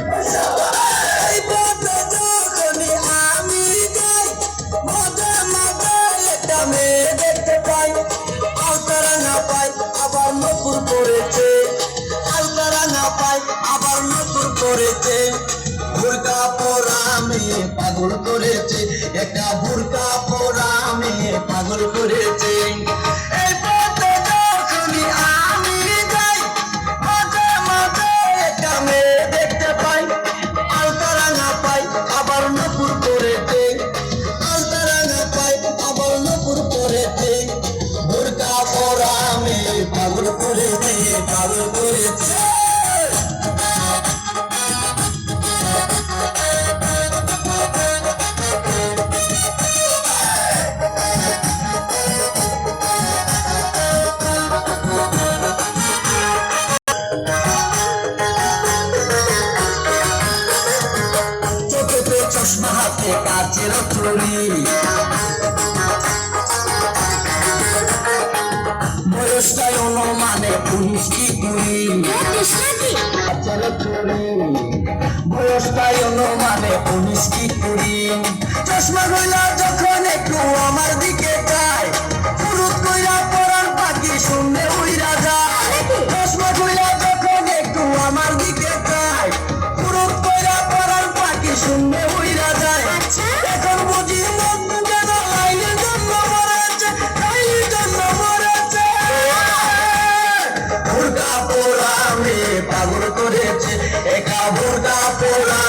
এই পথে যখনই আমি যাই, মাঝে মাঝে একটা মেয়ে দেখতে পাই। আলতারা না পাই আবার নতুন করেছে, আলতারা না পাই আবার নতুন করেছে। বোরকা পরা মেয়ে পাগল করেছে, একটা বোরকা পরা মেয়ে পাগল করেছে। এই পথে যখনই আমি যাই, মাঝে মাঝে একটা মেয়ে দেখতে পাই। আলতারা না পাই আবার নতুন করেছে, আলতারা না পাই আবার নতুন করেছে। বোরকা পরা মেয়ে পাগল করেছে, পাগল করেছে। চোখেতে চশমা হাতে কাচের চুড়ি, বয়সটাই অনুমানে 19 কি 20। কাচের চুড়ি, বয়সটাই অনুমানে 19 কি 20। চশমা গুলা যখন একটু আমার দিকে যায়, ফুরুত কইরা পরার পাখি শূন্যে উইরা যায়। চশমা গুলা যখন একটু আমার দিকে যায়, ফুরুত কইরা পরার পাখি শূন্যে উইরা যায়। এখন বুঝি মন যেন লাইনের জন্য মরেছে, লাইনের জন্য মরেছে। বোরকা পরা মেয়ে পাগল করেছে, একা বোরকা পরা